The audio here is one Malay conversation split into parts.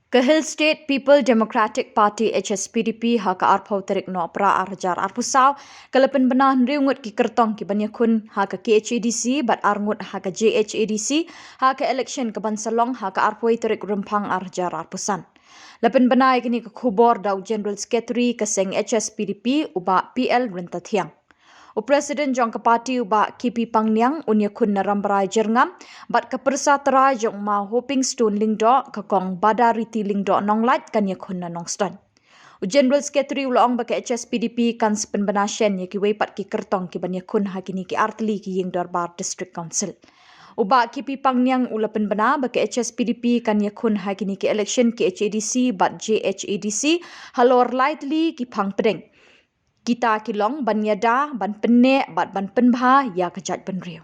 Ke Hill State People Democratic Party HSPDP ha ka arpau terik no pra arjar arpusau kelepen benah riungut ki kertong ki banyakun ha ka KHADC bat arngut ha ka JHADC ha ka election ke Bansalong ha ka arpui terik rempang arjar arpusan. Lepen benai kini ke khubor dau General Secretary keseng HSPDP uba PL Rentathiang. Presiden jong ke parti uba KP Pangniang unya kun narambarai jerngam bat ke persatera jong ma hoping stone lingdo ke kong badariti lingdo nonglat kan ya kun na nongston. General Secretary ulong baka HSPDP kan sepen benasyen ya ki weipat ki kertong ki banya kun hakini ki artli ki ying darbar district council. Uba KP Pangniang ulapen bena baka HSPDP kan ya kun hakini ki election ki HADC bat JHADC halor lightly ki pang pedeng. Kita kilong ban yada ban penne bat ban penbha ya kejat penriu.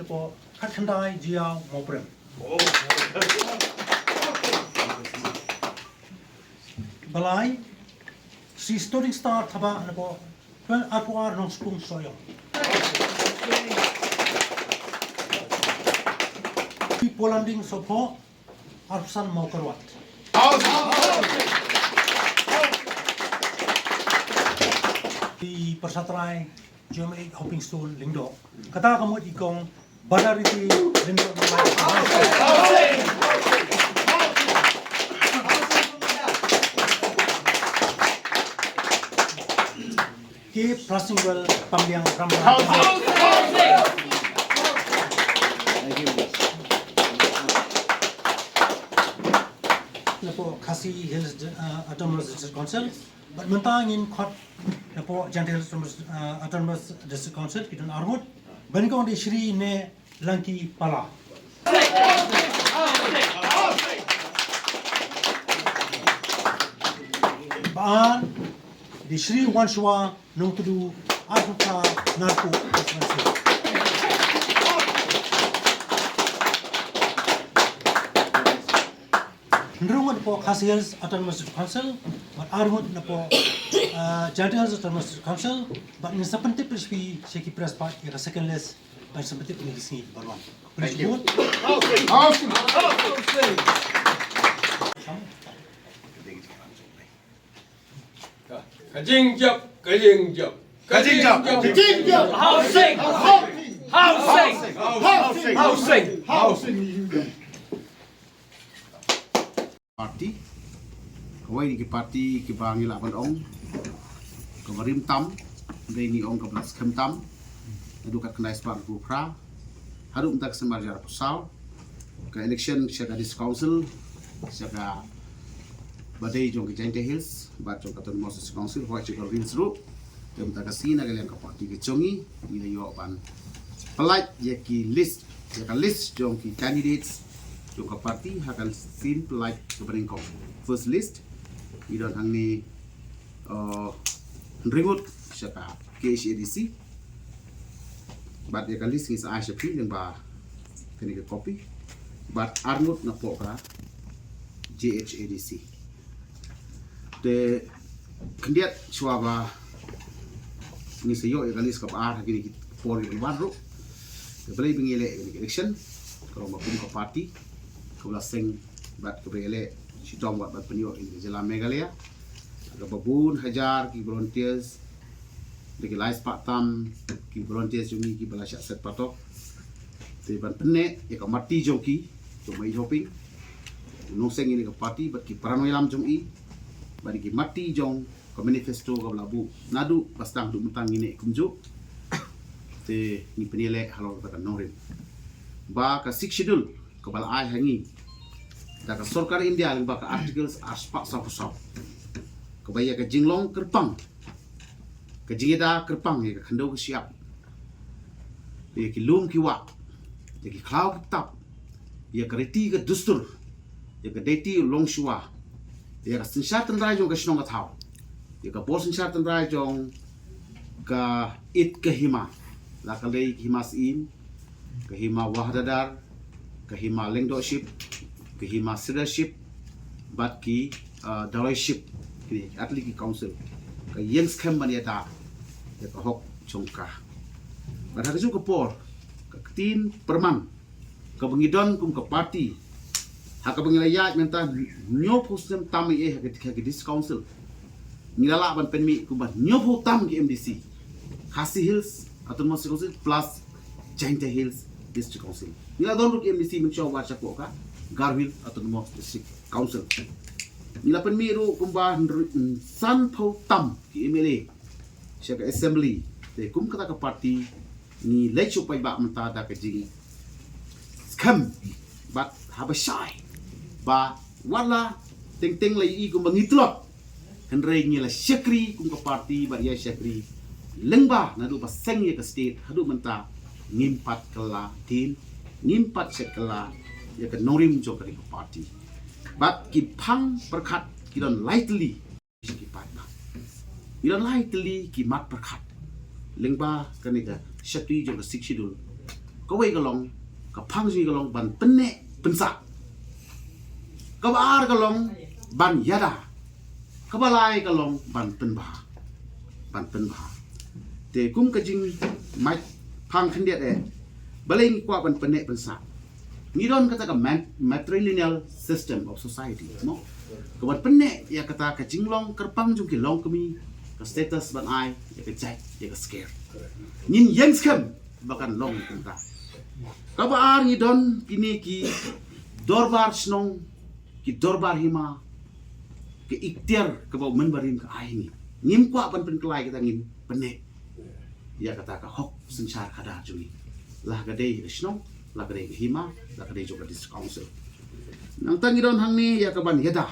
Lepo khandai jiao moprem. Balai si story star thaba lepo pen atuar no spung soyo. Polanding sopo arsan mau kerwat. Di persatrai jom hopping stone lingdo. Kata kamu ikong badariti lingdo. Ke Prasingwell Pambiang Ramlan. Lepo Khasi Hills Autonomous District Council, but mentangin khot lepo Gentle Hills Autonomous District Council kita armut, banikong di Shri ne Langki Pala. Baan di Shri Wanshwa Nungtudu Afrika Narko. Nrungut po Khasi Hills Autonomous Council, but armut na po Gentle Hills Autonomous Council, but in sepentik prespi Sheki Press Part ya second list dan sepentik ini sini baruan. Thank you. Kajingjap. Parti, kawai di parti kibangi lapan ong, kemarim tam, dari ong kebelas kem tam, adukat kenai sebar bukra, harum tak sembar jarak pusau, ke election siaga dis council, siaga badai jong ke Gentle Hills, bad jong ke Autonomous Council, hoi cikal rins ru, jom tak kasih kalian ke parti ke congi, ini yo pan, pelat ki list jong ki candidates. Juga parti akan simple like keberingkong. First list, idon hang ni ringut siapa KHADC. But dia kali list ni saya sepi yang bah kini ke copy. But arnut na pokra JHADC. De kendiat suaba ni sayo yang kali skap ar kini pori baru. Kebeli bingile election kalau mapun ke parti. Kebelaseng bat kebele sitong bat penyo ini Jela Meghalaya ada babun hajar ki volunteers deki lais patam ki volunteers jumi ki balasya set patok te ban penne ya ka mati joki jomai hopping noseng ini ke parti bat ki paranoy lam jomi bat ki mati jong ka manifesto ka labu nadu bastang du mentang ini kumju te ni penile halor ta norin ba ka six schedule kepala ai hangi daga sorkar India leng baka articles aspak sapusau kebaya ke jinglong kerpang ke jingida kerpang ya ke khandau ke siap ya ki lum ki wa ya ki klau kitab ya ke reti ke dustur ya ke deti long shua ya ke sinsyatan rai jong ke shnong thau ya ke bos sinsyatan rai jong ka it ke hima la kalei himas im ke hima wahdadar kahima leadership, kahima leadership, bat ki directorship, ini atli ki council. ka yang scam ban ya da ya ka hok chongka ban ha ju ka por ka tin perman ka bangidon kum ka party ha ka bangilaya menta nyo pusem tam e ha ka dis council ngilala ban penmi kum ban nyo pu tam ki MDC Khasi Hills Autonomous Council plus Jaintia Hills District Council. Nila don ki MDC mencoba siapa ka Garwil Autonomous District Council. Nila penmiru kumba san pau tam ki MLA siapa assembly de kum kata ka party ni lechu pai ba menta da ka jing scam but have a shy ba wala ting ting lai i kum bangitlot henry ngila syakri kum ka party ba ya syakri lengba nadu paseng ye ke state hadu menta ngimpat kala tin ngimpat sekala ye ke norim jo ke party but ki phang perkhat ki don lightly ki pat ba ki don lightly ki mat perkhat lengba ke ni ka shakti jo ke sikshidul ko wei galong ka phang ji galong ban penne pensa ka bar galong ban yada ka balai galong ban penba te kum kajing mai phang khandiat baleng kwa ban pene pensa ni don kata ka matrilineal system of society no ka ban pene ya kata ka jinglong kerpang jung ki long kami ka status ban ai ya ka jai ya ka scare nin yang scam bakan long kenta ka ba ni don kini ki dorbar snong ki dorbar hima ke ikhtiar ka ba men barim ka ai ni ngim kwa ban pen klai kita ngim pene ya kata ka hok sensar kada jui lah gade snong lah gade hima lah gade juga district council nang tangi don hang ni ya ka ban yada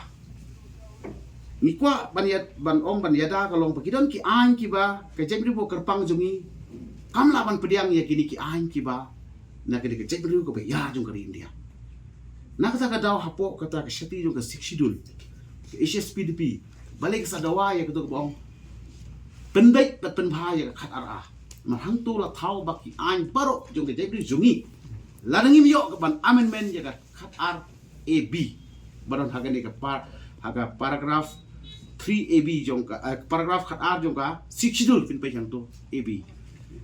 ni kwa ban om ban yada kalong pakidon ki an ki ba ka jebri bo kerpang jungi kam la ban pediang ya kini ki an ki ba na ke jebri ko be ya jung kari india na kata ka daw hapo kata ka shati jung ka sikshidul ke HSPDP balik sa dawa ya ketuk bong pendek pat penbha ya khat ara marhang tu la thau baki an baro jong ke jebri jungi ladangim yo ke ban amendment ya khat ar AB baron hagani ka haga paragraph 3AB jong ka paragraph khat ar jong ka sikshidul pin pe yang tu AB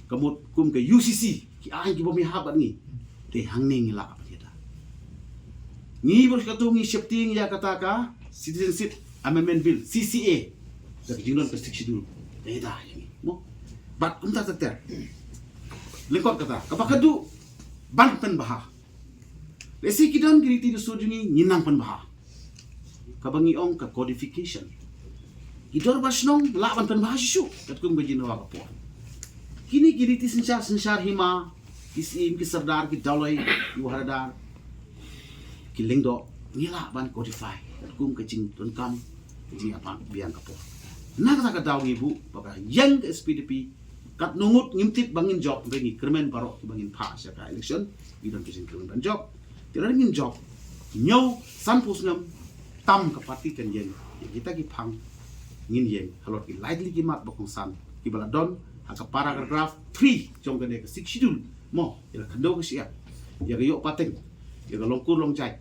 kamut kum ke UCC ki an ki bomi habat ni te hang ning la apa dia ni bos ka tu ngi shifting ya kata ka citizenship amendment bill CCA dak jingon ke sikshidul dah ini mo bat unta teter lengkot kata kapakadu ban pen baha lesi kidon giriti du sojuni nyinang pen baha kabangi ong ka codification kidor basnong la ban pen baha shu katkum bejin wa kapo kini giriti sensar hima isim ki sardar ki daloi yu haradar ki lengdo ngila ban codify katkum kecing ton kam ji apa biang kapo nak tak tahu ibu baka yang ke SPDP kat nungut ngimtip bangin job bengi kermen barok bangin pas ya ka election bidon kisin kermen ban job tidak ngin job nyau sampus nam tam ke parti kan yen kita ki phang ngin yen halot ki likely ki mat bokong san ki baladon haka paragraph 3 jong kan ke sik schedule mo ya kando ke sia ya yo pateng ya longkur long jai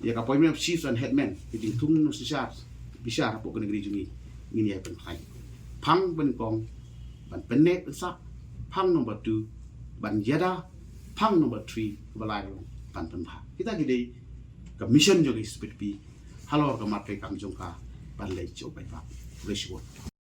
ya appointment of chiefs and headmen ki tung no sisar bisa rapo ke negeri jungi ngin ya pen khai phang ben kong ban penek sa phang number 2 ban yada phang number 3 balai ban pen bha kita gide ka mission jogi SPDP halor ka matre kang jongka ban le chau pai pa resibot